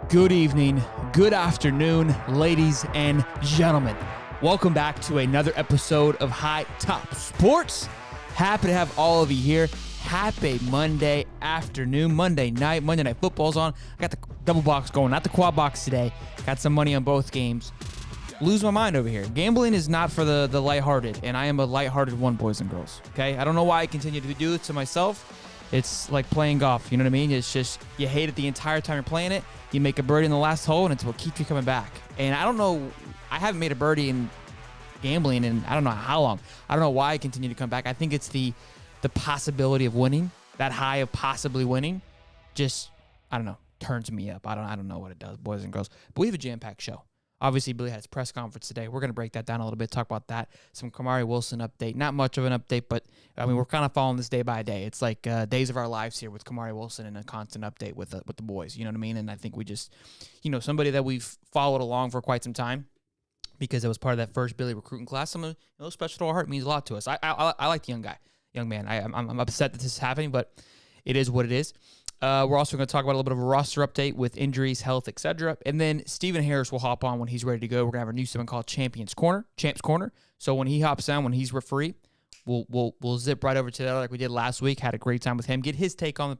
Good evening, good afternoon, ladies and gentlemen. Welcome back to another episode of High Top Sports. Happy to have all of you here. Happy Monday afternoon, Monday night football's on. I got the double box going, not the quad box today. Got some money on both games. Lose my mind over here. Gambling is not for the lighthearted, and I am a lighthearted one, boys and girls. Okay, I don't know why I continue to do it to myself. It's like playing golf, you know what I mean? It's just, you hate it the entire time you're playing it. You make a birdie in the last hole, and it's what keeps you coming back. And I don't know, I haven't made a birdie in gambling in I don't know how long. I don't know why I continue to come back. I think it's the possibility of winning, that high of possibly winning, just, I don't know, turns me up. I don't know what it does, boys and girls. But we have a jam-packed show. Obviously, Billy had his press conference today. We're going to break that down a little bit, talk about that. Some Kamari Wilson update. Not much of an update, but, I mean, we're kind of following this day by day. It's like days of our lives here with Kamari Wilson and a constant update with the boys. You know what I mean? And I think we just, somebody that we've followed along for quite some time because it was part of that first Billy recruiting class. Someone special to our heart, means a lot to us. I like the young man. I'm upset that this is happening, but it is what it is. We're also going to talk about a little bit of a roster update with injuries, health, etc. And then Stephen Harris will hop on when he's ready to go. We're going to have our new segment called Champs Corner. So when he hops on, when he's free, we'll zip right over to that like we did last week. Had a great time with him. Get his take on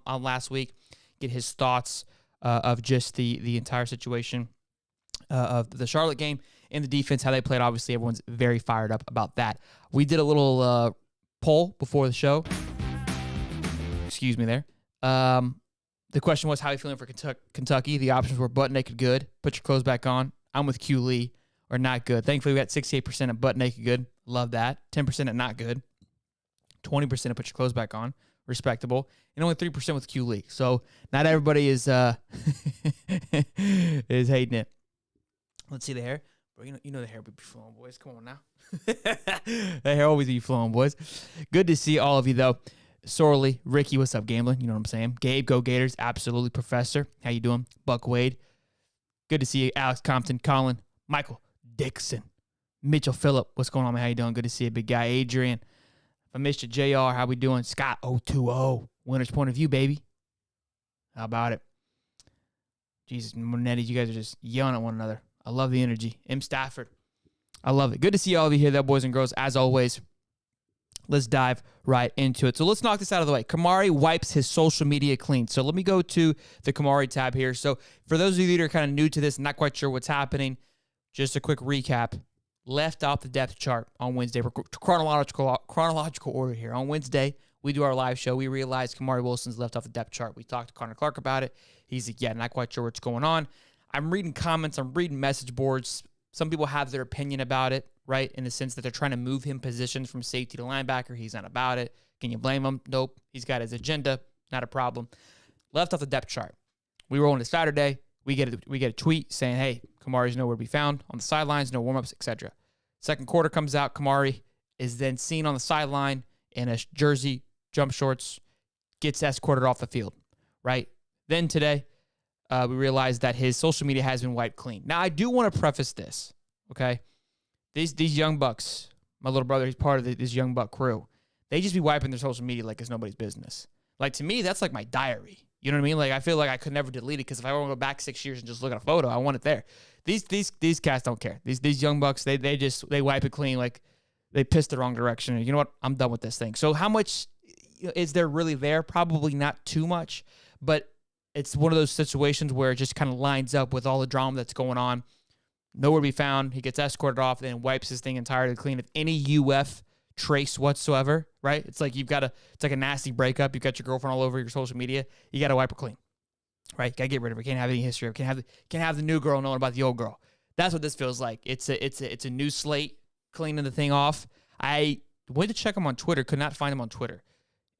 last week. Get his thoughts of just the entire situation of the Charlotte game and the defense, how they played. Obviously, everyone's very fired up about that. We did a little poll before the show. Excuse me there. The question was, how are you feeling for Kentucky? The options were butt naked good, put your clothes back on. I'm with Q Lee, or not good. Thankfully, we got 68% at butt naked good. Love that. 10% at not good. 20% at put your clothes back on. Respectable. And only 3% with Q Lee. So not everybody is is hating it. Let's see the hair. Bro, you know the hair be flowing, boys. Come on now. The hair always be flowing, boys. Good to see all of you, though. Sorely, Ricky, what's up, gambling? You know what I'm saying? Gabe, go Gators, absolutely. Professor, how you doing? Buck Wade, good to see you. Alex Compton, Colin, Michael Dixon, Mitchell Phillip, what's going on, man? How you doing? Good to see you, big guy. Adrian, if I missed you, JR, how we doing? Scott, 020, winner's point of view, baby. How about it? Jesus, Monetti, you guys are just yelling at one another. I love the energy. M. Stafford, I love it. Good to see all of you here, though, boys and girls, as always. Let's dive right into it. So let's knock this out of the way. Kamari wipes his social media clean. So let me go to the Kamari tab here. So for those of you that are kind of new to this, not quite sure what's happening, just a quick recap. Left off the depth chart on Wednesday. We're chronological order here. On Wednesday, we do our live show. We realized Kamari Wilson's left off the depth chart. We talked to Connor Clark about it. He's like, yeah, not quite sure what's going on. I'm reading comments. I'm reading message boards. Some people have their opinion about it, right? In the sense that they're trying to move him positions from safety to linebacker. He's not about it. Can you blame him? Nope. He's got his agenda. Not a problem. Left off the depth chart. We roll into Saturday. We get a tweet saying, hey, Kamari's nowhere to be found on the sidelines, no warm-ups, etc. Second quarter comes out. Kamari is then seen on the sideline in a jersey, jump shorts, gets escorted off the field, right? Then today, we realized that his social media has been wiped clean. Now, I do want to preface this, okay? These young bucks, my little brother, he's part of this young buck crew. They just be wiping their social media like it's nobody's business. Like, to me, that's like my diary. You know what I mean? Like, I feel like I could never delete it because if I want to go back 6 years and just look at a photo, I want it there. These cats don't care. These young bucks, they wipe it clean like they pissed the wrong direction. You know what? I'm done with this thing. So how much is there really there? Probably not too much, but it's one of those situations where it just kind of lines up with all the drama that's going on. Nowhere to be found. He gets escorted off and then wipes his thing entirely clean of any UF trace whatsoever, right? It's like it's like a nasty breakup. You've got your girlfriend all over your social media. You got to wipe her clean, right? Got to get rid of her. Can't have any history. Can't have the new girl knowing about the old girl. That's what this feels like. It's a new slate, cleaning the thing off. I went to check him on Twitter. Could not find him on Twitter.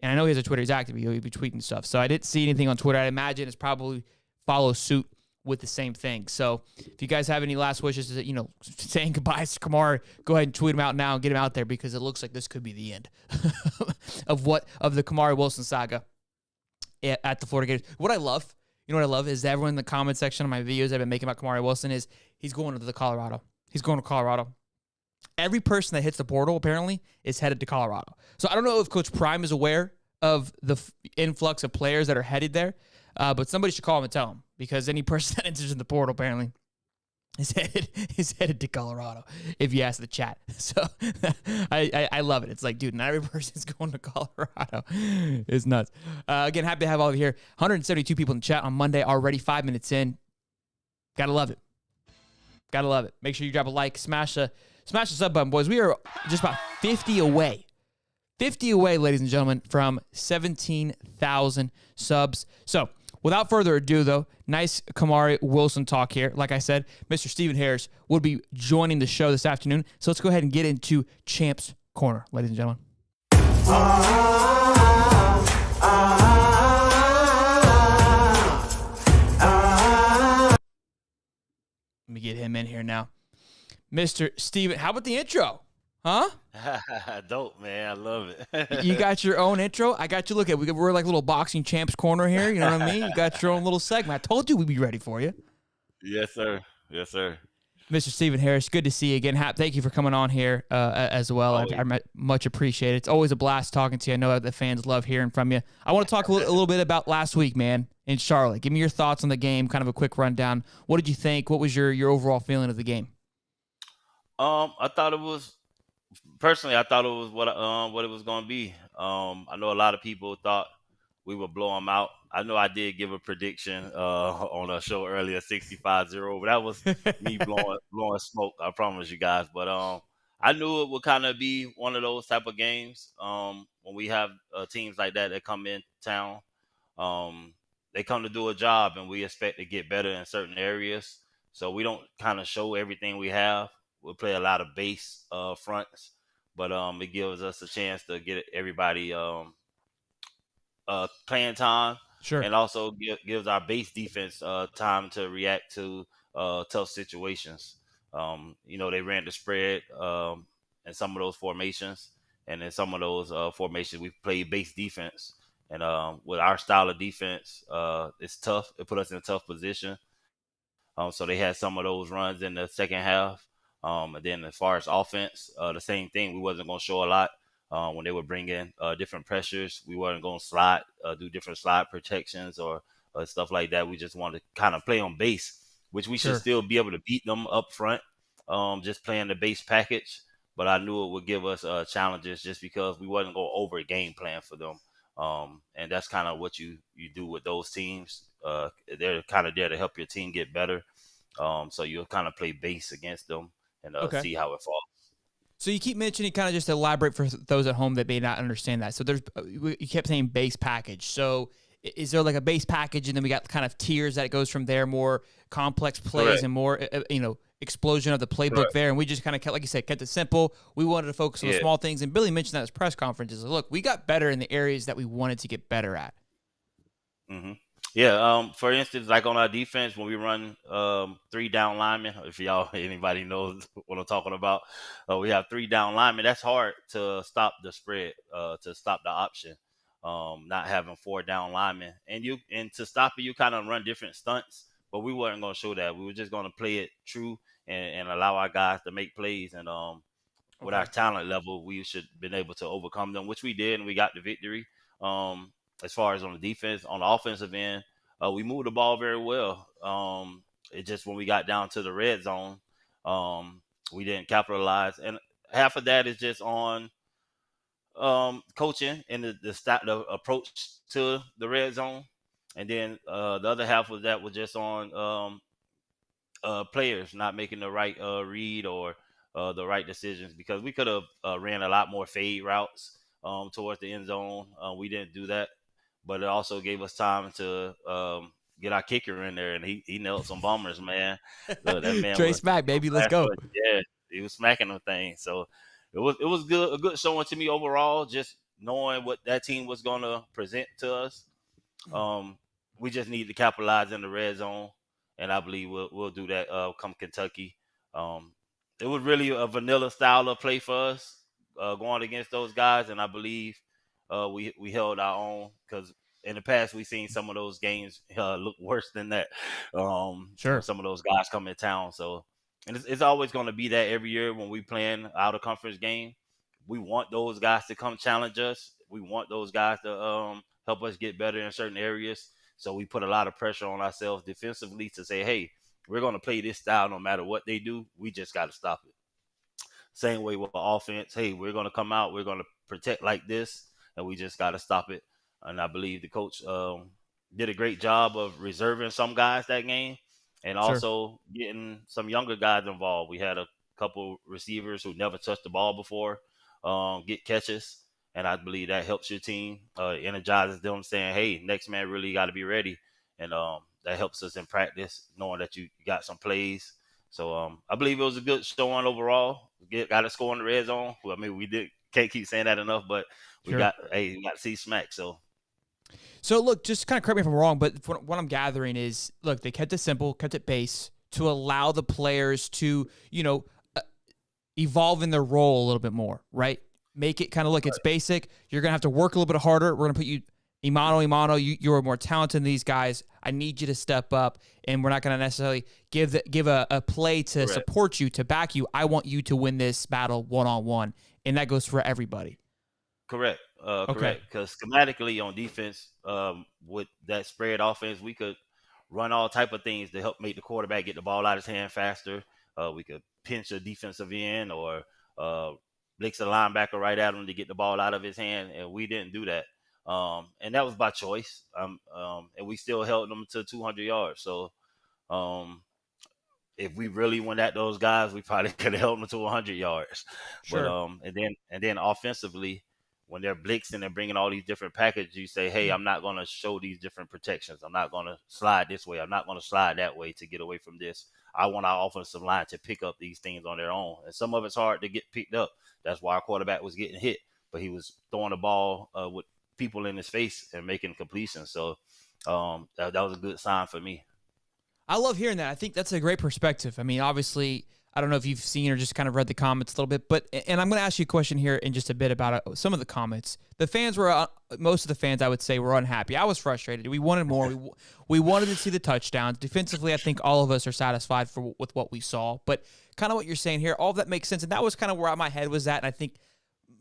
And I know he has a Twitter. He's active. He'll be tweeting stuff. So I didn't see anything on Twitter. I imagine it's probably follow suit with the same thing. So if you guys have any last wishes, saying goodbye to Kamari, go ahead and tweet him out now and get him out there because it looks like this could be the end of the Kamari Wilson saga at the Florida Gators. What I love is that everyone in the comment section of my videos I've been making about Kamari Wilson is he's going to Colorado. He's going to Colorado. Every person that hits the portal, apparently, is headed to Colorado. So I don't know if Coach Prime is aware of the influx of players that are headed there. But somebody should call him and tell him, because any person that enters in the portal apparently is headed to Colorado, if you ask the chat. So I love it. It's like, dude, not every person's going to Colorado. It's nuts. Again, happy to have all of you here. 172 people in the chat on Monday already, 5 minutes in. Gotta love it. Gotta love it. Make sure you drop a like, smash the sub button, boys. We are just about 50 away. 50 away, ladies and gentlemen, from 17,000 subs. So, without further ado, though, nice Kamari Wilson talk here. Like I said, Mr. Stephen Harris will be joining the show this afternoon. So let's go ahead and get into Champs Corner, ladies and gentlemen. Let me get him in here now. Mr. Stephen, how about the intro? Huh? Dope, man. I love it. You got your own intro? I got you. Look at we're like little boxing champs corner here. You know what I mean? You got your own little segment. I told you we'd be ready for you. Yes, sir. Yes, sir. Mr. Stephen Harris, good to see you again. Thank you for coming on here as well. I much appreciate it. It's always a blast talking to you. I know the fans love hearing from you. I want to talk a little bit about last week, man, in Charlotte. Give me your thoughts on the game, kind of a quick rundown. What did you think? What was your overall feeling of the game? I thought it was what it was going to be. I know a lot of people thought we would blow them out. I know I did give a prediction on a show earlier, 65-0, but that was me blowing smoke. I promise you guys. But I knew it would kind of be one of those type of games when we have teams like that come in town. They come to do a job, and we expect to get better in certain areas. So we don't kind of show everything we have. We'll play a lot of base fronts, but it gives us a chance to get everybody playing time. Sure. And also gives our base defense time to react to tough situations. They ran the spread in some of those formations, and in some of those formations we played base defense. And with our style of defense, it's tough. It put us in a tough position. So they had some of those runs in the second half. And then as far as offense, the same thing. We wasn't going to show a lot when they would bring in different pressures. We weren't going to slide, do different slide protections or stuff like that. We just wanted to kind of play on base, which we should still be able to beat them up front, just playing the base package. But I knew it would give us challenges just because we wasn't going to over game plan for them. And that's kind of what you do with those teams. They're kind of there to help your team get better. So you'll kind of play base against them and see how it falls. So you keep mentioning, kind of just elaborate for those at home that may not understand that. So you kept saying base package. So is there like a base package, and then we got kind of tiers that it goes from there, more complex plays and more, explosion of the playbook there. And we just kind of kept, like you said, kept it simple. We wanted to focus on the small things. And Billy mentioned that at his press conferences. Look, we got better in the areas that we wanted to get better at. Mm-hmm. Yeah. For instance, like on our defense, when we run 3 down linemen, if anybody knows what I'm talking about, we have 3 down linemen. That's hard to stop the spread, to stop the option. Not having 4 down linemen, and to stop it, you kind of run different stunts. But we weren't going to show that. We were just going to play it true and allow our guys to make plays. And with our talent level, we should have been able to overcome them, which we did, and we got the victory. As far as on the defense, on the offensive end, we moved the ball very well. It just when we got down to the red zone, we didn't capitalize, and half of that is just on coaching and the approach to the red zone, and then the other half of that was just on players not making the right read or the right decisions, because we could have ran a lot more fade routes towards the end zone. We didn't do that. But it also gave us time to get our kicker in there, and he nailed some bombers, man. Look, that man Trace back, baby. Let's go. Yeah, he was smacking them things. So it was good, a good showing to me overall, just knowing what that team was going to present to us. We just need to capitalize in the red zone, and I believe we'll do that come Kentucky. It was really a vanilla style of play for us going against those guys, and I believe we held our own, because in the past we've seen some of those games look worse than that. Some of those guys come in town. So, and it's always going to be that every year when we playing out of conference game. We want those guys to come challenge us. We want those guys to help us get better in certain areas. So we put a lot of pressure on ourselves defensively to say, hey, we're going to play this style no matter what they do. We just got to stop it. Same way with offense. Hey, we're going to come out. We're going to protect like this, and we just got to stop it. And I believe the coach did a great job of reserving some guys that game, and Sure. also getting some younger guys involved. We had a couple receivers who never touched the ball before get catches, and I believe that helps your team, energizes them, saying, "Hey, next man really got to be ready," and that helps us in practice, knowing that you got some plays. So I believe it was a good showing overall. Got a score in the red zone. Well, I mean, we did can't keep saying that enough, but we Sure. got to see smack. So So look, just kind of correct me if I'm wrong, but what I'm gathering is, look, they kept it simple, kept it base to allow the players to, evolve in their role a little bit more, right? Make it kind of look, it's basic. You're gonna have to work a little bit harder. We're gonna put you Imano. You're more talented than these guys. I need you to step up, and we're not gonna necessarily give a play to correct. support you, to back you. I want you to win this battle 1-on-1, and that goes for everybody. Correct. Okay, Correct. Because schematically on defense, with that spread offense, we could run all type of things to help make the quarterback get the ball out of his hand faster. We could pinch a defensive end or blitz a linebacker right at him to get the ball out of his hand, and we didn't do that. And that was by choice. And we still held them to 200 yards. So um, if we really went at those guys, we probably could have held them to 100 yards. But sure. and then offensively, when they're blitzing and bringing all these different packages, you say, "Hey, I'm not going to show these different protections. I'm not going to slide this way. I'm not going to slide that way to get away from this. I want our offensive line to pick up these things on their own." And some of it's hard to get picked up. That's why our quarterback was getting hit, but he was throwing the ball with people in his face and making completions. So that was a good sign for me. I love hearing that. I think that's a great perspective. I mean, obviously, I don't know if you've seen or just kind of read the comments a little bit, but and I'm going to ask you a question here in just a bit about some of the comments. The fans were most of the fans, I would say, were unhappy. I was frustrated. We wanted more. We wanted to see the touchdowns. Defensively, I think all of us are satisfied with what we saw. But kind of what you're saying here, all of that makes sense, and that was kind of where my head was at. And I think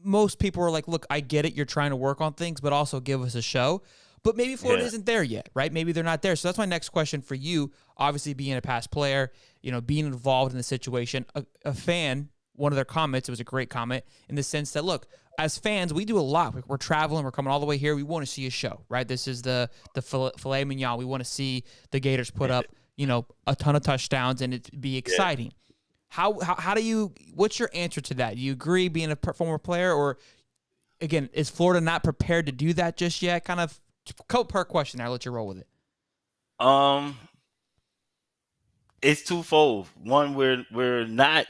most people were like, "Look, I get it. You're trying to work on things, but also give us a show." But maybe Florida Yeah, isn't there yet, right? Maybe they're not there. So that's my next question for you. Obviously, being a past player, being involved in the situation, a fan, one of their comments, it was a great comment in the sense that, look, as fans, we do a lot. We're traveling, we're coming all the way here. We want to see a show, right? This is the filet mignon. We want to see the Gators put up, a ton of touchdowns and it be yeah. exciting. How do you? What's your answer to that? Do you agree, being a former player, or again, is Florida not prepared to do that just yet? Kind of couple per question. I'll let you roll with it. Um, it's twofold. One, we're not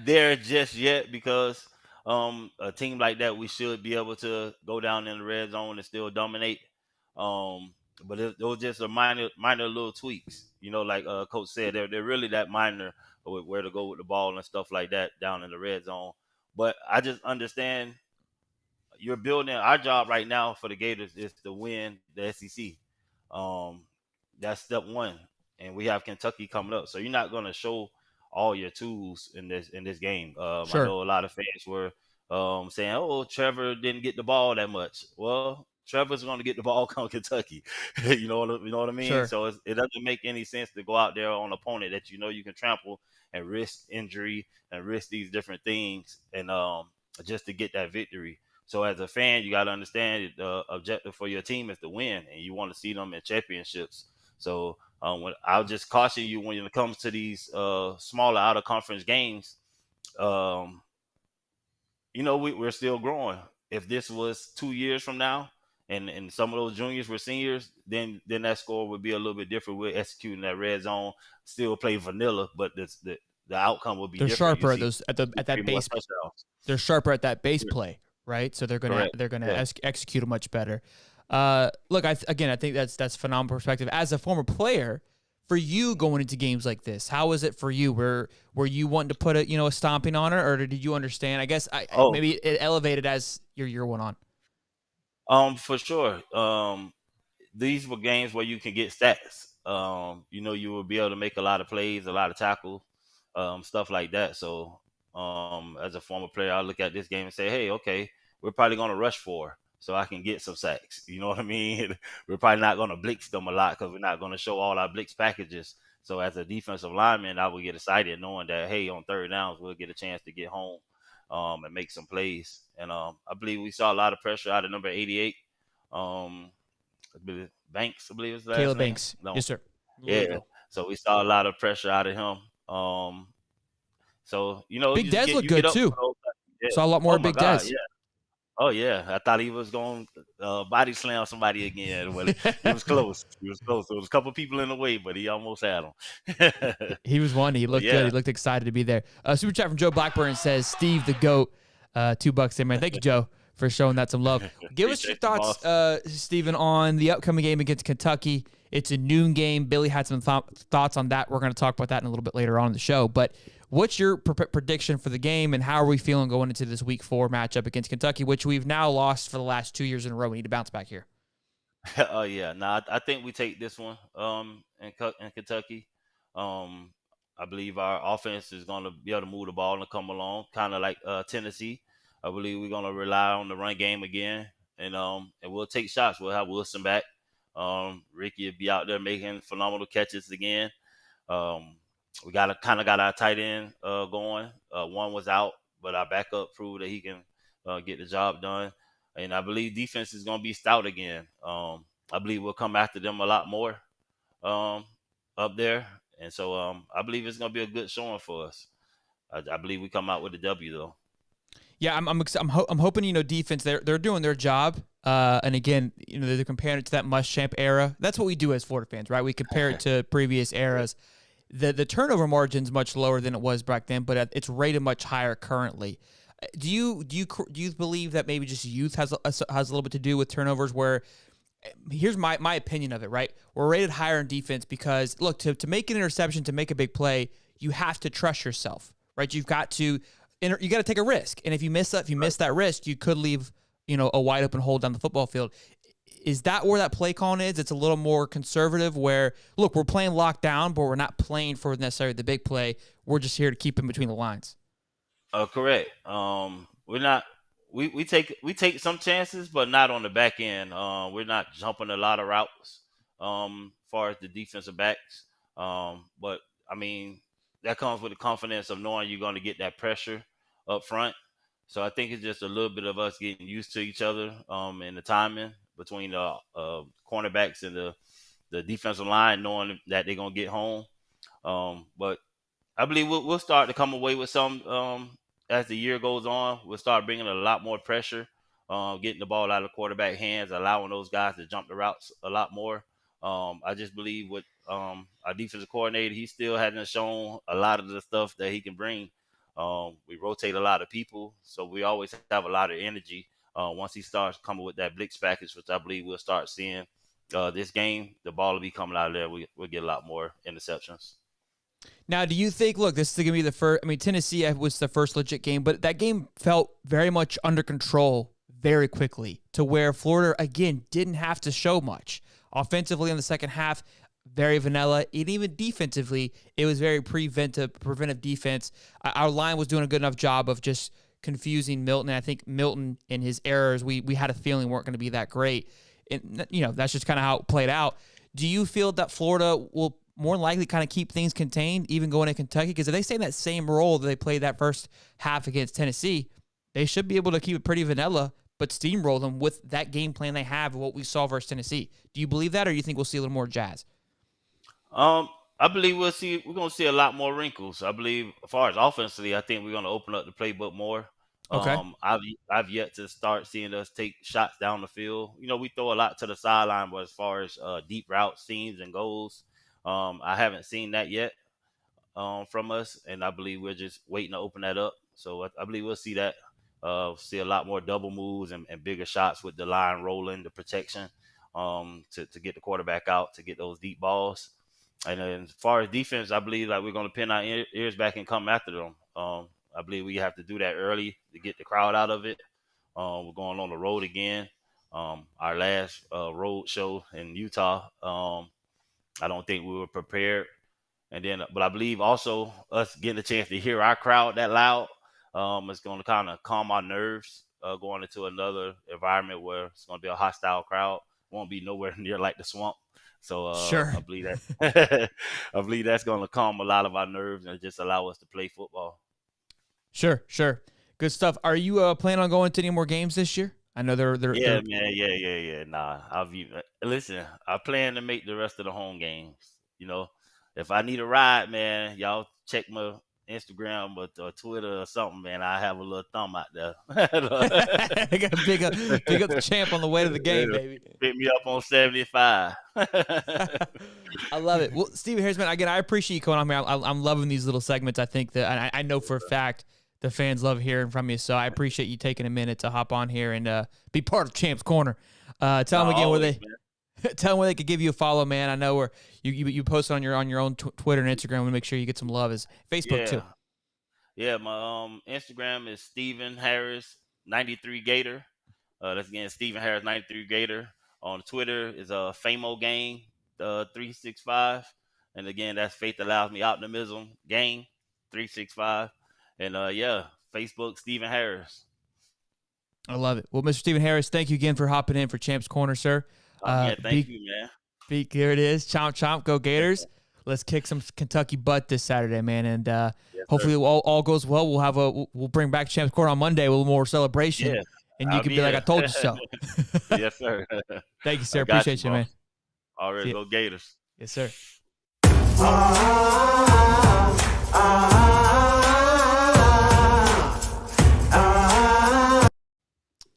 there just yet because a team like that we should be able to go down in the red zone and still dominate. But those just are minor little tweaks. Like Coach said, they're really that minor with where to go with the ball and stuff like that down in the red zone. But I just understand you're building our job right now for the Gators is to win the SEC. Um, that's step one, and we have Kentucky coming up. So you're not going to show all your tools in this game. I Sure, know a lot of fans were saying, "Oh, Trevor didn't get the ball that much." Well, Trevor's going to get the ball come Kentucky. You know what I mean? sure. So it doesn't make any sense to go out there on an opponent that you can trample and risk injury and risk these different things and just to get that victory. So as a fan, you got to understand the objective for your team is to win, and you want to see them in championships. So I'll just caution you when it comes to these smaller out of conference games. Um, we're still growing. If this was 2 years from now, and some of those juniors were seniors, then that score would be a little bit different. We're executing that red zone, still play vanilla, but the outcome would be They're different. You sharper at see those two, at that three more base. touchdowns. They're sharper at that base play, right? So Correct. they're gonna Yeah. execute it much better. Look, I think that's phenomenal perspective. As a former player, for you going into games like this, how was it for you? Were you wanting to put a stomping on her, or did you understand? I guess Oh, maybe it elevated as your year went on. for sure. These were games where you can get stats. You will be able to make a lot of plays, a lot of tackle, stuff like that. So, as a former player, I look at this game and say, "Hey, okay, we're probably going to rush 4. so I can get some sacks. You know what I mean? We're probably not going to blitz them a lot because we're not going to show all our blitz packages. So as a defensive lineman, I would get excited knowing that, hey, on third downs, we'll get a chance to get home and make some plays. And I believe we saw a lot of pressure out of number 88. Banks, I believe his last Caleb name. Banks. No, Yes, sir. yeah. Louisville. So we saw a lot of pressure out of him. So Big you just Dez get looked you get good up too. for those. Yeah. Saw a lot more Oh my Big God, Dez. yeah. Oh yeah, I thought he was going to body slam somebody again. Well, he was close. He was close. There was a couple people in the way, but he almost had him. He was one. He But looked good. He yeah, looked excited to be there. Super chat from Joe Blackburn says, Steve the GOAT. $2 there, man. Thank you, Joe, for showing that some love. Give us your appreciate you, thoughts, boss. Stephen, on the upcoming game against Kentucky. It's a noon game. Billy had some thoughts on that. We're going to talk about that in a little bit later on in the show. But what's your prediction for the game, and how are we feeling going into this Week 4 matchup against Kentucky, which we've now lost for the last 2 years in a row? We need to bounce back here. Oh yeah, nah, I think we take this one in Kentucky. Um, I believe our offense is going to be able to move the ball and come along, kind of like Tennessee. I believe we're going to rely on the run game again, and we'll take shots. We'll have Wilson back. Ricky will be out there making phenomenal catches again. Um, we got our tight end going. One was out, but our backup proved that he can get the job done. And I believe defense is going to be stout again. I believe we'll come after them a lot more um, up there, and so I believe it's going to be a good showing for us. I believe we come out with a W though. Yeah, I'm hoping defense they're doing their job. And again, they're comparing it to that Muschamp era. That's what we do as Florida fans, right? We compare it to previous eras. The turnover margin's much lower than it was back then, but it's rated much higher currently. Do you believe that maybe just youth has a little bit to do with turnovers? Where here's my opinion of it, right? We're rated higher in defense because look, to make an interception, to make a big play, you have to trust yourself, right? You got to take a risk, and if you miss that risk, you could leave a wide open hole down the football field. Is that where that play calling is? It's a little more conservative where, look, we're playing lockdown, but we're not playing for necessarily the big play. We're just here to keep in between the lines. Correct. We're not. We take some chances, but not on the back end. We're not jumping a lot of routes. Far as the defensive backs. But I mean that comes with the confidence of knowing you're going to get that pressure up front. So I think it's just a little bit of us getting used to each other. And the timing between the cornerbacks and the defensive line, knowing that they're gonna get home. But I believe we'll start to come away with some as the year goes on. We'll start bringing a lot more pressure, getting the ball out of the quarterback hands, allowing those guys to jump the routes a lot more. I just believe with our defensive coordinator, he still hasn't shown a lot of the stuff that he can bring. We rotate a lot of people, so we always have a lot of energy. Once he starts coming with that blitz package, which I believe we'll start seeing this game, the ball will be coming out of there. We'll get a lot more interceptions. Now, do you think, look, this is going to be the first, Tennessee was the first legit game, but that game felt very much under control very quickly to where Florida, again, didn't have to show much. Offensively in the second half, very vanilla. And even defensively, it was very preventive defense. Our line was doing a good enough job of just confusing Milton. And I think Milton and his errors, we had a feeling weren't going to be that great. And, that's just kind of how it played out. Do you feel that Florida will more likely kind of keep things contained, even going to Kentucky? Because if they stay in that same role that they played that first half against Tennessee, they should be able to keep it pretty vanilla, but steamroll them with that game plan they have, what we saw versus Tennessee. Do you believe that, or do you think we'll see a little more jazz? I believe we're gonna see a lot more wrinkles. I believe as far as offensively, I think we're gonna open up the playbook more. Okay. I've yet to start seeing us take shots down the field. We throw a lot to the sideline, but as far as deep route seams and goals, I haven't seen that yet from us, and I believe we're just waiting to open that up. So I believe we'll see that. See a lot more double moves and bigger shots with the line rolling, the protection, to get the quarterback out, to get those deep balls. And then as far as defense, I believe like we're going to pin our ears back and come after them. I believe we have to do that early to get the crowd out of it. We're going on the road again. Our last road show in Utah, I don't think we were prepared. And then, but I believe also us getting a chance to hear our crowd that loud is going to kind of calm our nerves. going into another environment where it's going to be a hostile crowd. Won't be nowhere near like the swamp. So Sure. I believe that I believe that's going to calm a lot of our nerves and just allow us to play football. Sure. Good stuff. Are you planning on going to any more games this year? I know they're Yeah, man. Yeah. Nah, listen. I plan to make the rest of the home games. You know, if I need a ride, man, y'all check my Instagram or Twitter or something, man. I have a little thumb out there. I got to pick up the champ on the way to the game, baby. Pick me up on 75. I love it. Well, Stephen Harris, man, again, I appreciate you coming on here. I'm loving these little segments. I think that I know for a fact the fans love hearing from you, so I appreciate you taking a minute to hop on here and be part of Champ's Corner. Tell them again where they could give you a follow, man. I know where you post on your own Twitter and Instagram. We make sure you get some love. Is Facebook too? Yeah, my Instagram is Stephen Harris 93 Gator. That's again Stephen Harris 93 Gator. On Twitter is Famo Gang 365, and again that's Faith Allows Me Optimism Gang 365. And Facebook, Stephen Harris. I love it. Well, Mr. Stephen Harris, thank you again for hopping in for Champ's Corner, sir. Thank you, man. Here it is. Chomp, go Gators. Let's kick some Kentucky butt this Saturday, man. And hopefully all goes well. We'll bring back Champ's Corner on Monday with a little more celebration. Yeah, and you can be like, I told you so. Yes, sir. Thank you, sir. Appreciate you, man. All right, go Gators. Yes, sir.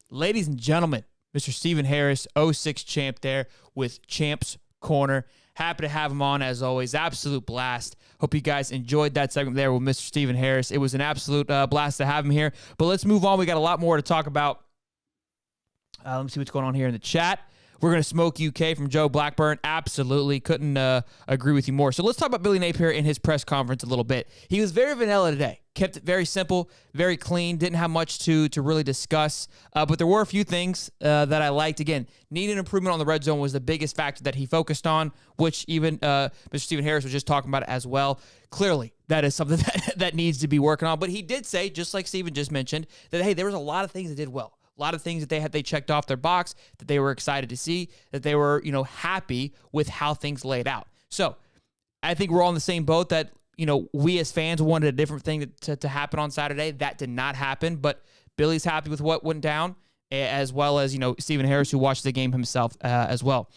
Ladies and gentlemen, Mr. Stephen Harris, 06 champ there with Champ's Corner. Happy to have him on as always. Absolute blast. Hope you guys enjoyed that segment there with Mr. Stephen Harris. It was an absolute blast to have him here. But let's move on. We got a lot more to talk about. Let me see what's going on here in the chat. We're going to smoke UK from Joe Blackburn. Absolutely. Couldn't agree with you more. So let's talk about Billy Napier in his press conference a little bit. He was very vanilla today. Kept it very simple, very clean. Didn't have much to really discuss. But there were a few things that I liked. Again, needed improvement on the red zone was the biggest factor that he focused on, which even Mr. Stephen Harris was just talking about it as well. Clearly, that is something that needs to be working on. But he did say, just like Stephen just mentioned, that, hey, there was a lot of things that did well. A lot of things that they checked off their box, that they were excited to see, that they were, happy with how things laid out. So I think we're all in the same boat that, we as fans wanted a different thing to happen on Saturday. That did not happen, but Billy's happy with what went down, as well as, Stephen Harris, who watched the game himself as well.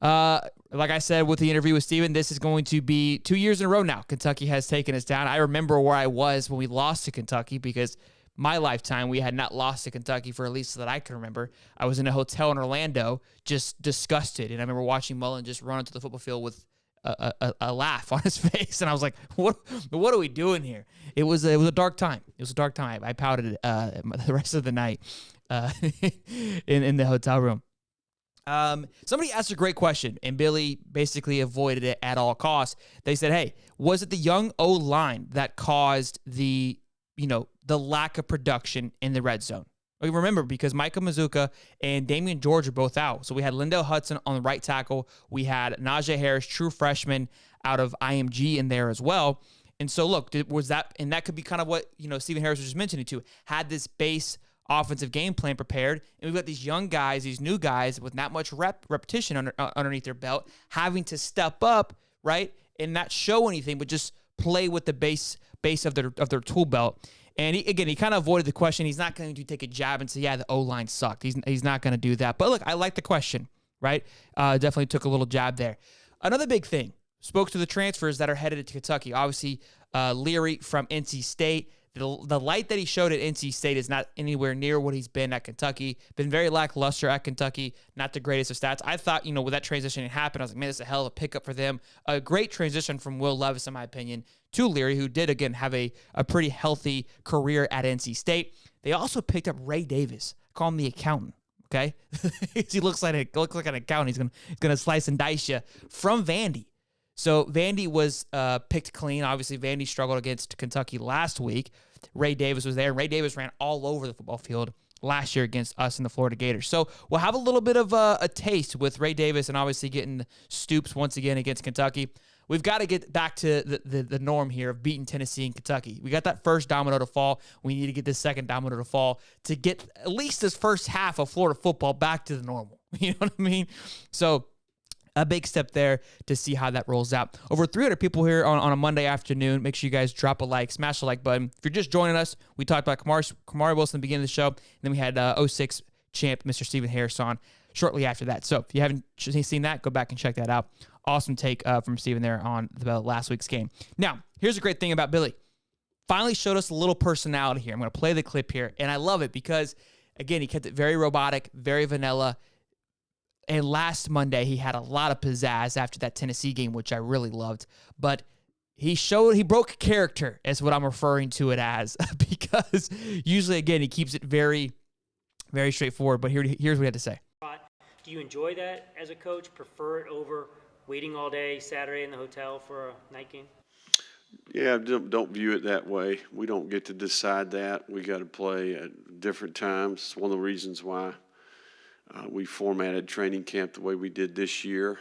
Like I said with the interview with Stephen, this is going to be 2 years in a row now. Kentucky has taken us down. I remember where I was when we lost to Kentucky because my lifetime, we had not lost to Kentucky for at least that I can remember. I was in a hotel in Orlando, just disgusted, and I remember watching Mullen just run into the football field with a laugh on his face, and I was like, "What are we doing here?" It was a dark time. It was a dark time. I pouted the rest of the night in the hotel room. Somebody asked a great question, and Billy basically avoided it at all costs. They said, "Hey, was it the young O-line that caused the lack of production in the red zone?" Well, remember, because Micah Mazuka and Damian George are both out. So we had Lindell Hudson on the right tackle. We had Najee Harris, true freshman out of IMG in there as well. And so, look, was that, and that could be kind of what, Stephen Harris was just mentioning too, had this base offensive game plan prepared. And we've got these young guys, these new guys with not much repetition underneath their belt, having to step up, right, and not show anything, but just play with the base of their tool belt. And he kind of avoided the question. He's not going to take a jab and say, yeah, the O-line sucked. He's not going to do that. But look, I like the question, right? Definitely took a little jab there. Another big thing, spoke to the transfers that are headed to Kentucky. Obviously, Leary from NC State. The light that he showed at NC State is not anywhere near what he's been at Kentucky. Been very lackluster at Kentucky. Not the greatest of stats. I thought, with that transition happened, I was like, man, this is a hell of a pickup for them. A great transition from Will Levis, in my opinion, to Leary, who did, again, have a pretty healthy career at NC State. They also picked up Ray Davis. Call him the accountant, okay? He looks like an accountant. He's gonna slice and dice you from Vandy. So Vandy was picked clean. Obviously, Vandy struggled against Kentucky last week. Ray Davis was there. Ray Davis ran all over the football field last year against us in the Florida Gators. So we'll have a little bit of a taste with Ray Davis and obviously getting Stoops once again against Kentucky. we've got to get back to the norm here of beating Tennessee and Kentucky. We got that first domino to fall. We need to get this second domino to fall to get at least this first half of Florida football back to the normal. You know what I mean? So a big step there to see how that rolls out. Over 300 people here on a Monday afternoon. Make sure you guys drop a like, smash the like button. If you're just joining us, we talked about Kamari Wilson at the beginning of the show, and then we had 06 champ Mr. Stephen Harris on shortly after that. So if you haven't seen that, go back and check that out. Awesome take from Stephen there on the last week's game. Now, here's a great thing about Billy. Finally showed us a little personality here. I'm going to play the clip here, and I love it because, again, he kept it very robotic, very vanilla. And last Monday, he had a lot of pizzazz after that Tennessee game, which I really loved. But he broke character, is what I'm referring to it as, because usually, again, he keeps it very, very straightforward. But here's what he had to say. Do you enjoy that as a coach? Prefer it over waiting all day Saturday in the hotel for a night game? Yeah, don't view it that way. We don't get to decide that. We got to play at different times. It's one of the reasons why we formatted training camp the way we did this year.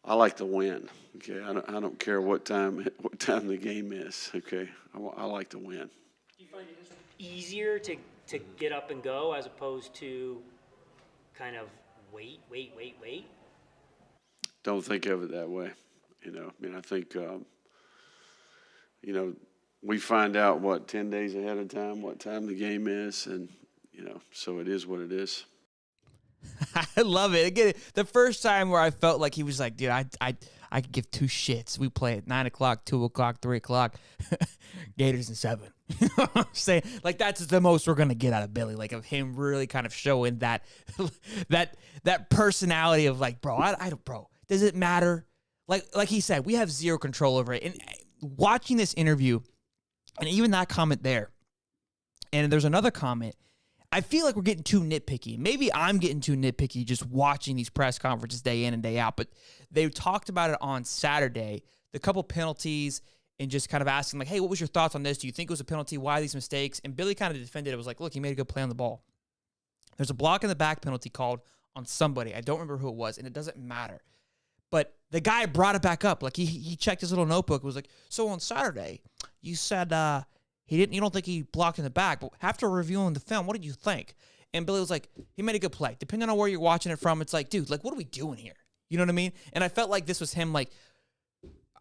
I like to win. Okay, I don't care what time the game is. Okay, I like to win. Do you find it easier to get up and go as opposed to kind of wait? Don't think of it that way. I think, we find out, 10 days ahead of time, what time the game is, and, so it is what it is. I love it. Again, the first time where I felt like he was like, dude, I could give two shits. We play at 9 o'clock, 2 o'clock, 3 o'clock, Gators and 7. You know what I'm saying? Like, that's the most we're going to get out of Billy, like of him really kind of showing that personality of like, bro, bro, does it matter? Like he said, we have zero control over it. And watching this interview, and even that comment there, and there's another comment, I feel like we're getting too nitpicky. Maybe I'm getting too nitpicky just watching these press conferences day in and day out. But they talked about it on Saturday, the couple penalties, and just kind of asking, like, hey, what was your thoughts on this? Do you think it was a penalty? Why these mistakes? And Billy kind of defended it. It was like, look, he made a good play on the ball. There's a block in the back penalty called on somebody. I don't remember who it was, and it doesn't matter. But the guy brought it back up. Like, he checked his little notebook. It was like, so on Saturday, you said you don't think he blocked in the back, but after reviewing the film, what did you think? And Billy was like, he made a good play. Depending on where you're watching it from, it's like, dude, like, what are we doing here? You know what I mean? And I felt like this was him like,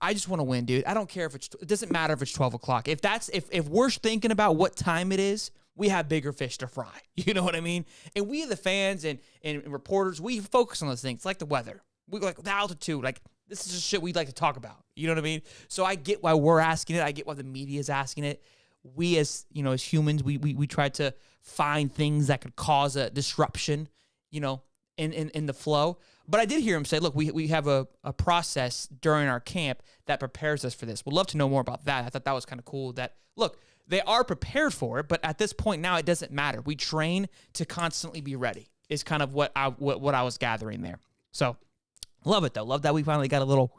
I just want to win, dude. I don't care if it doesn't matter if it's 12 o'clock. If we're thinking about what time it is, we have bigger fish to fry. You know what I mean? And we, the fans and reporters, we focus on those things, like the weather. We like the altitude, like this is just shit we'd like to talk about. You know what I mean? So I get why we're asking it. I get why the media is asking it. We as humans, we try to find things that could cause a disruption, in the flow. But I did hear him say, look, we have a process during our camp that prepares us for this. We'd love to know more about that. I thought that was kind of cool that, look, they are prepared for it, but at this point now it doesn't matter. We train to constantly be ready is kind of what I was gathering there. So love it, though. Love that we finally got a little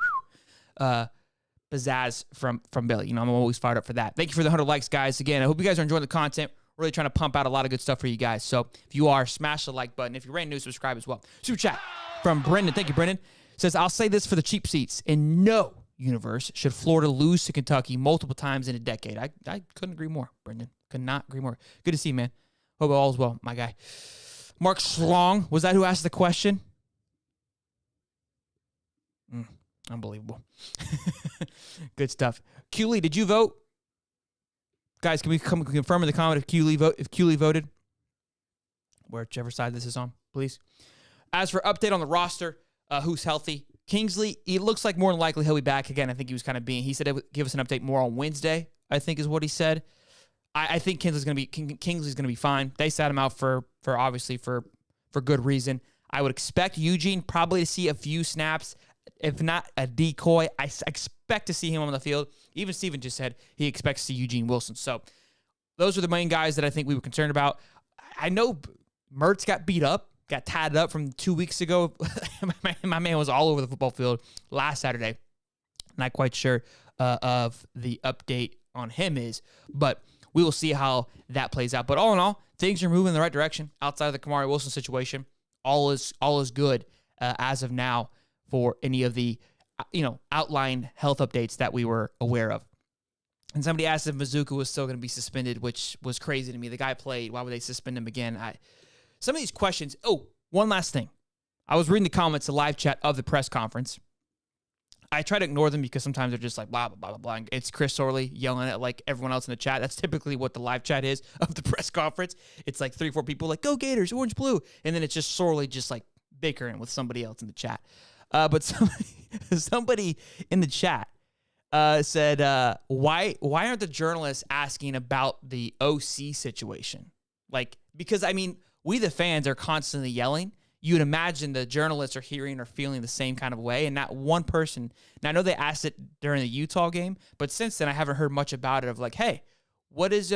pizzazz from Billy. I'm always fired up for that. Thank you for the 100 likes, guys. Again, I hope you guys are enjoying the content. Really trying to pump out a lot of good stuff for you guys. So if you are, smash the like button. If you're brand new, subscribe as well. Super chat from Brendan. Thank you, Brendan. Says, I'll say this for the cheap seats. In no universe should Florida lose to Kentucky multiple times in a decade. I couldn't agree more, Brendan. Could not agree more. Good to see you, man. Hope all is well, my guy. Mark Schlong, was that who asked the question? Unbelievable. Good stuff. Cooley, did you vote? Guys, can we confirm in the comment if Cooley voted? Whichever side this is on, please. As for update on the roster, who's healthy? Kingsley, it looks like more than likely he'll be back again. I think he was kind of he said he would give us an update more on Wednesday, I think is what he said. I think Kingsley's going to be fine. They sat him out for obviously for good reason. I would expect Eugene probably to see a few snaps, if not a decoy. I expect to see him on the field. Even Steven just said he expects to see Eugene Wilson. So those are the main guys that I think we were concerned about. I know Mertz got beat up, got tatted up from 2 weeks ago. My man was all over the football field last Saturday. Not quite sure of the update on him but we will see how that plays out. But all in all, things are moving in the right direction outside of the Kamari Wilson situation. All is good as of now for any of the outline health updates that we were aware of. And somebody asked if Mazuka was still going to be suspended, which was crazy to me. The guy played. Why would they suspend him again? Some of these questions. Oh, one last thing. I was reading the comments, the live chat of the press conference. I try to ignore them because sometimes they're just like blah, blah, blah, blah, blah. It's Chris Sorley yelling at like everyone else in the chat. That's typically what the live chat is of the press conference. It's like 3 or 4 people like, go Gators, orange, blue. And then it's just Sorley just like bickering with somebody else in the chat. But somebody in the chat said, why aren't the journalists asking about the OC situation? Like, because, I mean, we the fans are constantly yelling. You'd imagine the journalists are hearing or feeling the same kind of way, and not one person. Now, I know they asked it during the Utah game, but since then I haven't heard much about it of like, hey, what is,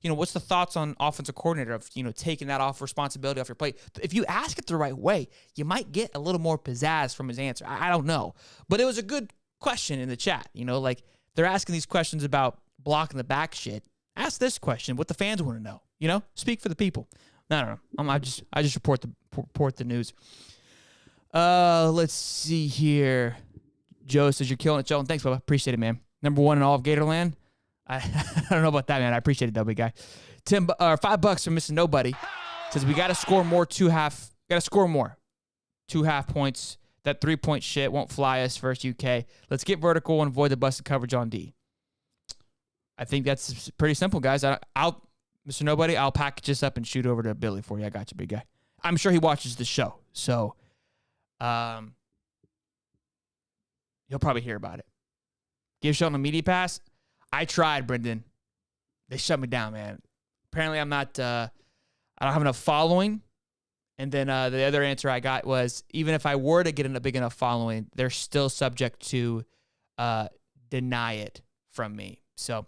what's the thoughts on offensive coordinator of, taking that off responsibility off your plate? If you ask it the right way, you might get a little more pizzazz from his answer. I don't know. But it was a good question in the chat. Like they're asking these questions about blocking the back shit. Ask this question, what the fans want to know, speak for the people. I don't know. I just report the news. Let's see here. Joe says you're killing it, Joe. And thanks, Bubba. Appreciate it, man. Number 1 in all of Gatorland. I don't know about that, man. I appreciate it, though, big guy. $5 for missing nobody. Says we got to score more. Got to score more. 2 half points. That 3-point shit won't fly us first UK. Let's get vertical and avoid the busted coverage on D. I think that's pretty simple, guys. Mr. Nobody, I'll package this up and shoot over to Billy for you. I got you, big guy. I'm sure he watches the show, so he'll probably hear about it. Give Shelton a media pass. I tried, Brendan. They shut me down, man. Apparently, I'm not. I don't have enough following. And then the other answer I got was, even if I were to get a big enough following, they're still subject to deny it from me. So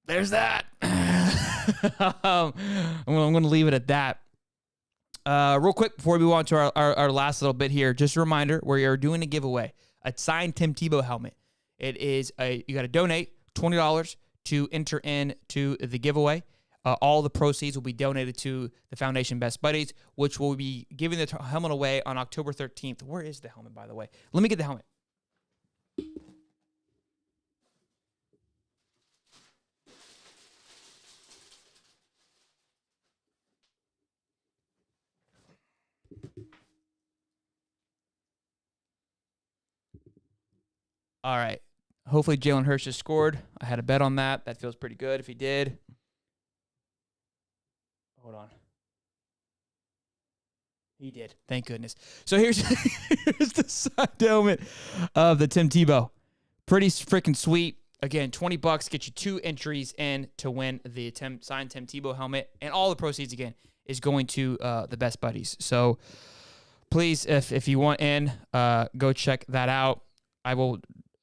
there's that. I'm going to leave it at that. Real quick, before we move on to our last little bit here, just a reminder, we are doing a giveaway, a signed Tim Tebow helmet. It is you got to donate $20 to enter into the giveaway. All the proceeds will be donated to the Foundation Best Buddies, which will be giving the helmet away on October 13th. Where is the helmet, by the way? Let me get the helmet. All right. Hopefully Jalen Hurts has scored. I had a bet on that. That feels pretty good if he did. Hold on. He did. Thank goodness. So here's the signed helmet of the Tim Tebow. Pretty freaking sweet. Again, $20 get you 2 entries in to win the signed Tim Tebow helmet. And all the proceeds, again, is going to the Best Buddies. So please, if you want in, go check that out. I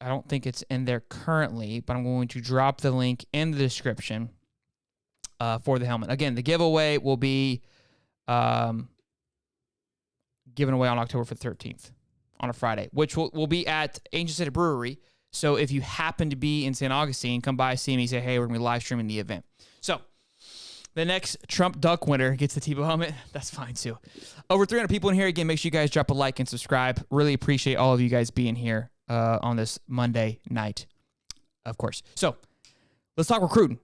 don't think it's in there currently, but I'm going to drop the link in the description for the helmet. Again, the giveaway will be given away on October 13th on a Friday, which will be at Angel City Brewery. So if you happen to be in St. Augustine, come by, see me, say, hey, we're going to be live streaming the event. So the next Trump Duck winner gets the Tebow helmet. That's fine, too. Over 300 people in here. Again, make sure you guys drop a like and subscribe. Really appreciate all of you guys being here on this Monday night, of course. So let's talk recruiting.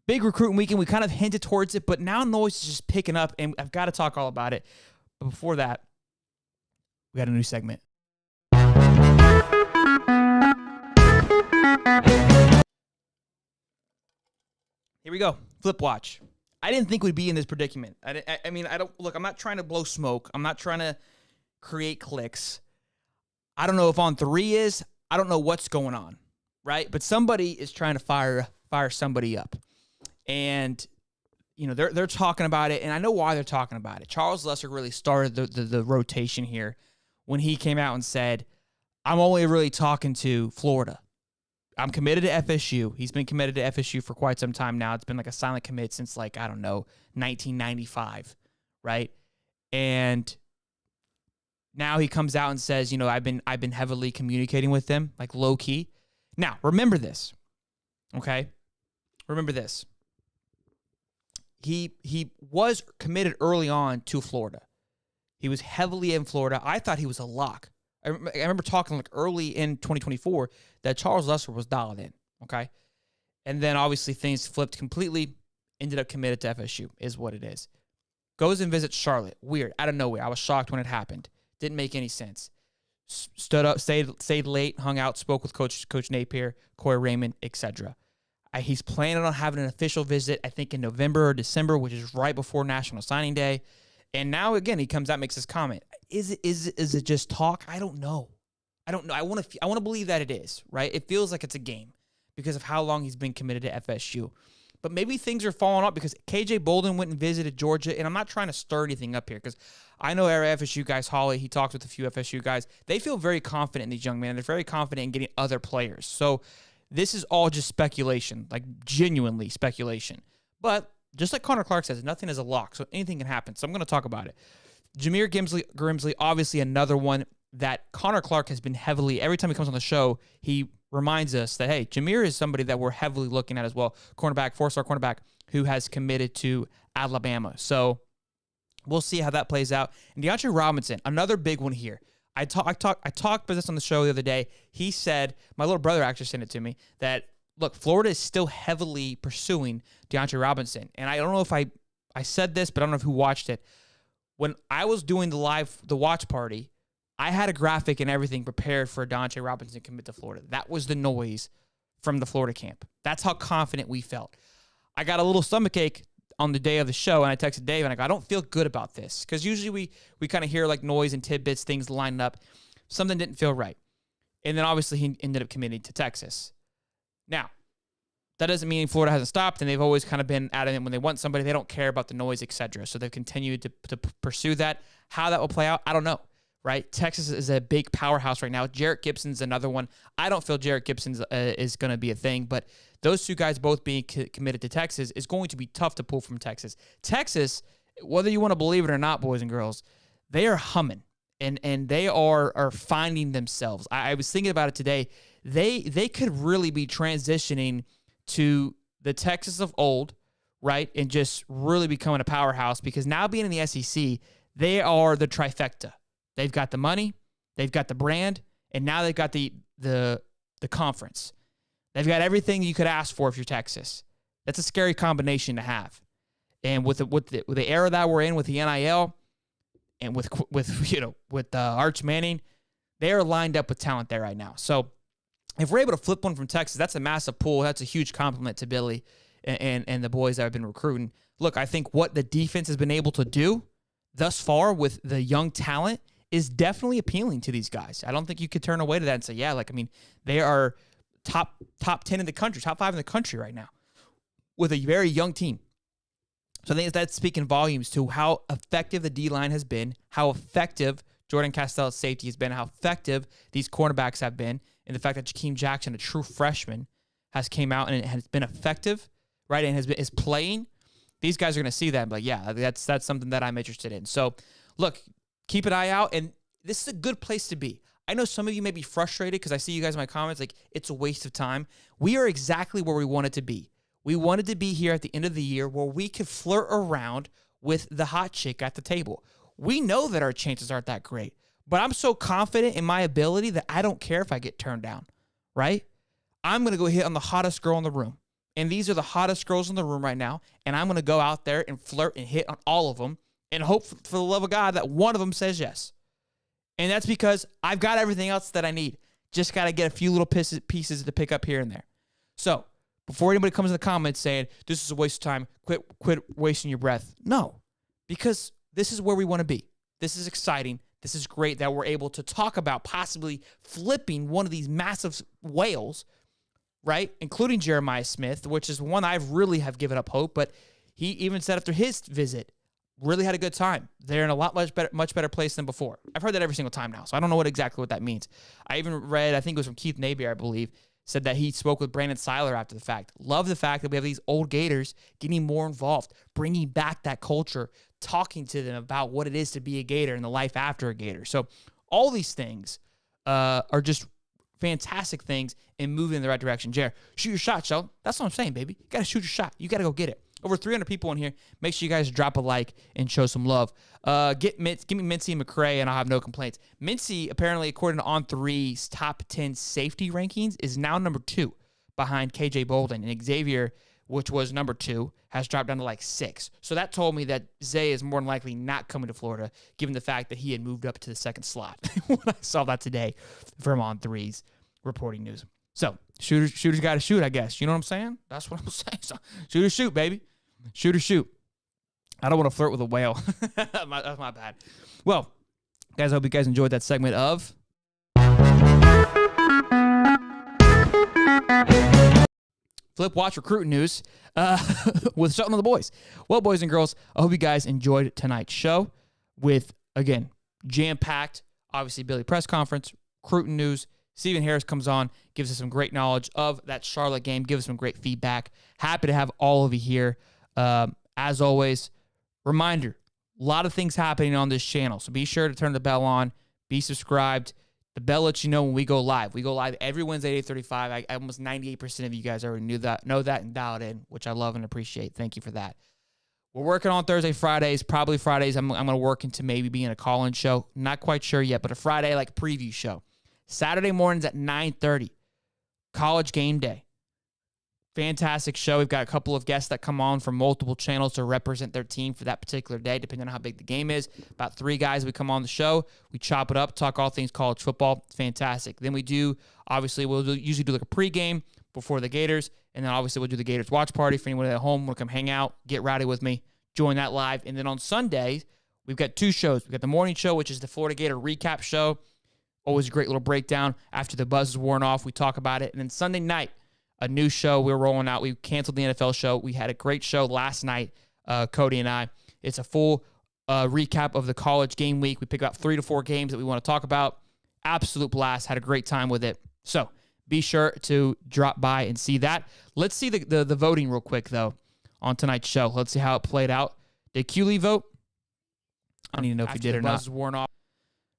Big recruiting weekend. We kind of hinted towards it, but now noise is just picking up, and I've got to talk all about it. But before that, we got a new segment. Here we go. Flip watch. I didn't think we'd be in this predicament. I mean, I'm not trying to blow smoke. I'm not trying to create clicks. I don't know if On 3 is. I don't know what's going on, right? But somebody is trying to fire somebody up. And, they're talking about it, and I know why they're talking about it. Charles Lessig really started the rotation here when he came out and said, I'm only really talking to Florida. I'm committed to FSU. He's been committed to FSU for quite some time now. It's been like a silent commit since 1995, right? And now he comes out and says, I've been heavily communicating with them, like low key. Now, remember this, okay? Remember this. He was committed early on to Florida. He was heavily in Florida. I thought he was a lock. I remember talking like early in 2024 that Charles Lester was dialed in, okay? And then obviously things flipped completely, ended up committed to FSU, is what it is. Goes and visits Charlotte. Weird, out of nowhere. I was shocked when it happened. Didn't make any sense. Stood up, stayed late, hung out, spoke with Coach Napier, Corey Raymond, etc. He's planning on having an official visit, I think in November or December, which is right before National Signing Day. And now again, he comes out, makes this comment. Is it just talk? I don't know. I want to believe that it is, right? It feels like it's a game because of how long he's been committed to FSU. But maybe things are falling off because KJ Bolden went and visited Georgia, and I'm not trying to stir anything up here because I know our FSU guys, Holly, he talks with a few FSU guys. They feel very confident in these young men, and they're very confident in getting other players. So this is all just speculation, like genuinely speculation. But just like Connor Clark says, nothing is a lock, so anything can happen. So I'm going to talk about it. Jameer Grimsley, obviously another one that Connor Clark has been heavily, every time he comes on the show, he reminds us that, hey, Jameer is somebody that we're heavily looking at as well. Cornerback, 4-star cornerback, who has committed to Alabama. So we'll see how that plays out. And DeAndre Robinson, another big one here. I talked about this on the show the other day. He said, my little brother actually sent it to me, that, look, Florida is still heavily pursuing DeAndre Robinson. And I don't know if I said this, but I don't know who watched it. When I was doing the watch party, I had a graphic and everything prepared for DeAndre Robinson commit to Florida. That was the noise from the Florida camp. That's how confident we felt. I got a little stomachache on the day of the show, and I texted Dave, and I go, I don't feel good about this. Because usually we kind of hear like noise and tidbits, things lining up. Something didn't feel right. And then obviously he ended up committing to Texas. Now, that doesn't mean Florida hasn't stopped, and they've always kind of been adamant when they want somebody, they don't care about the noise, etc. So they've continued to pursue that. How that will play out, I don't know. Right? Texas is a big powerhouse right now. Jarrett Gibson's another one. I don't feel Jarrett Gibson is going to be a thing, but those two guys both being committed to Texas is going to be tough to pull from Texas. Texas, whether you want to believe it or not, boys and girls, they are humming, and they are finding themselves. I was thinking about it today. They could really be transitioning to the Texas of old, right, and just really becoming a powerhouse because now being in the SEC, they are the trifecta. They've got the money, they've got the brand, and now they've got the conference. They've got everything you could ask for if you're Texas. That's a scary combination to have. And with the era that we're in with the NIL and with Arch Manning, they are lined up with talent there right now. So if we're able to flip one from Texas, that's a massive pull. That's a huge compliment to Billy and the boys that have been recruiting. Look, I think what the defense has been able to do thus far with the young talent is definitely appealing to these guys. I don't think you could turn away to that and say, yeah, they are top 10 in the country, top 5 in the country right now with a very young team. So I think that's speaking volumes to how effective the D-line has been, how effective Jordan Castell's safety has been, how effective these cornerbacks have been, and the fact that Jakeem Jackson, a true freshman, has came out and has been effective, right, and is playing. These guys are going to see that and be like, yeah, that's something that I'm interested in. So, look, keep an eye out, and this is a good place to be. I know some of you may be frustrated because I see you guys in my comments like it's a waste of time. We are exactly where we wanted to be. We wanted to be here at the end of the year where we could flirt around with the hot chick at the table. We know that our chances aren't that great, but I'm so confident in my ability that I don't care if I get turned down, right? I'm going to go hit on the hottest girl in the room, and these are the hottest girls in the room right now, and I'm going to go out there and flirt and hit on all of them and hope for the love of God that one of them says yes. And that's because I've got everything else that I need. Just got to get a few little pieces to pick up here and there. So before anybody comes in the comments saying, this is a waste of time, quit wasting your breath. No, because this is where we want to be. This is exciting. This is great that we're able to talk about possibly flipping one of these massive whales, right? Including Jeremiah Smith, which is one I really have given up hope. But he even said after his visit, really had a good time. They're in a much better place than before. I've heard that every single time now, so I don't know exactly what that means. I even read, I think it was from Keith Napier, I believe, said that he spoke with Brandon Seiler after the fact. Love the fact that we have these old Gators getting more involved, bringing back that culture, talking to them about what it is to be a Gator and the life after a Gator. So all these things are just fantastic things and moving in the right direction. Jared, shoot your shot, Sheldon. That's what I'm saying, baby. You got to shoot your shot. You got to go get it. Over 300 people in here. Make sure you guys drop a like and show some love. Give me Mincy and McCray, and I'll have no complaints. Mincy, apparently, according to On3's top 10 safety rankings, is now number 2 behind KJ Bolden. And Xavier, which was number 2, has dropped down to like 6. So that told me that Zay is more than likely not coming to Florida, given the fact that he had moved up to the 2nd slot when I saw that today from On3's reporting news. So shooters got to shoot, I guess. You know what I'm saying? That's what I'm saying. So, shoot or shoot, baby. Shoot or shoot. I don't want to flirt with a whale. That's my bad. Well, guys, I hope you guys enjoyed that segment of Flip Watch Recruiting News with Shelton and the boys. Well, boys and girls, I hope you guys enjoyed tonight's show with, again, jam-packed, obviously, Billy press conference, recruiting news. Stephen Harris comes on, gives us some great knowledge of that Charlotte game, gives us some great feedback. Happy to have all of you here. As always, reminder, a lot of things happening on this channel, so be sure to turn the bell on, be subscribed. The bell lets you know when we go live. We go live every Wednesday at 8:35. Almost 98% of you guys already know that and dialed in, which I love and appreciate. Thank you for that. We're working on Thursday, Fridays, probably Fridays. I'm going to work into maybe being a call-in show. Not quite sure yet, but a Friday like preview show. Saturday mornings at 9:30. College game day. Fantastic show. We've got a couple of guests that come on from multiple channels to represent their team for that particular day, depending on how big the game is. About 3 guys we come on the show. We chop it up, talk all things college football. It's fantastic. Then we do, obviously, usually do like a pregame before the Gators, and then obviously we'll do the Gators watch party for anyone at home. Want to come hang out, get rowdy with me, join that live. And then on Sundays, we've got 2 shows. We've got the morning show, which is the Florida Gator recap show. Always a great little breakdown. After the buzz is worn off, we talk about it. And then Sunday night, a new show we're rolling out. We canceled the NFL show. We had a great show last night, Cody and I. It's a full recap of the college game week. We pick up 3 to 4 games that we want to talk about. Absolute blast. Had a great time with it. So be sure to drop by and see that. Let's see the voting real quick, though, on tonight's show. Let's see how it played out. Did QLE vote? I don't even know if he did or not. Buzz worn off.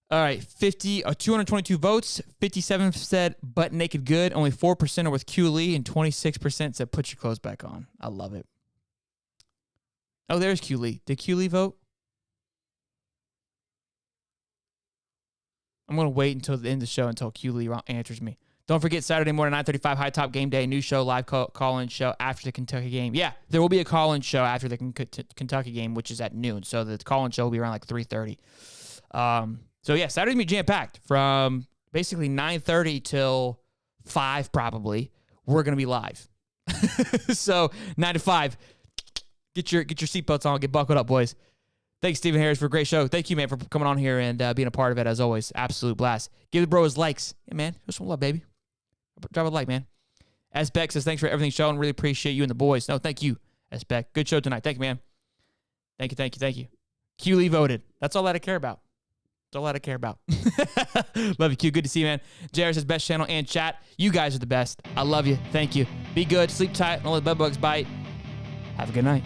All right, 222 votes. 57 said butt naked good. Only 4% are with QLE, and 26% said put your clothes back on. I love it. Oh, there's QLE. Did QLE vote? I'm going to wait until the end of the show until QLE answers me. Don't forget, Saturday morning, 9:35, High Top Game Day, new show, live call-in show after the Kentucky game. Yeah, there will be a call-in show after the Kentucky game, which is at noon. So the call-in show will be around like 3:30. So, yeah, Saturday's going to be jam-packed from basically 9:30 till 5 probably. We're going to be live. So, 9 to 5, get your seatbelts on, get buckled up, boys. Thanks, Stephen Harris, for a great show. Thank you, man, for coming on here and being a part of it, as always. Absolute blast. Give the bro his likes. Yeah, man, show some love, baby. Drop a like, man. S. Beck says, thanks for everything, Sheldon. Really appreciate you and the boys. No, thank you, S. Beck. Good show tonight. Thank you, man. Thank you. QLE voted. That's all that I care about. That's all that I care about. Love you, Q. Good to see you, man. JR says, best channel and chat. You guys are the best. I love you. Thank you. Be good. Sleep tight. Don't let the bed bugs bite. Have a good night.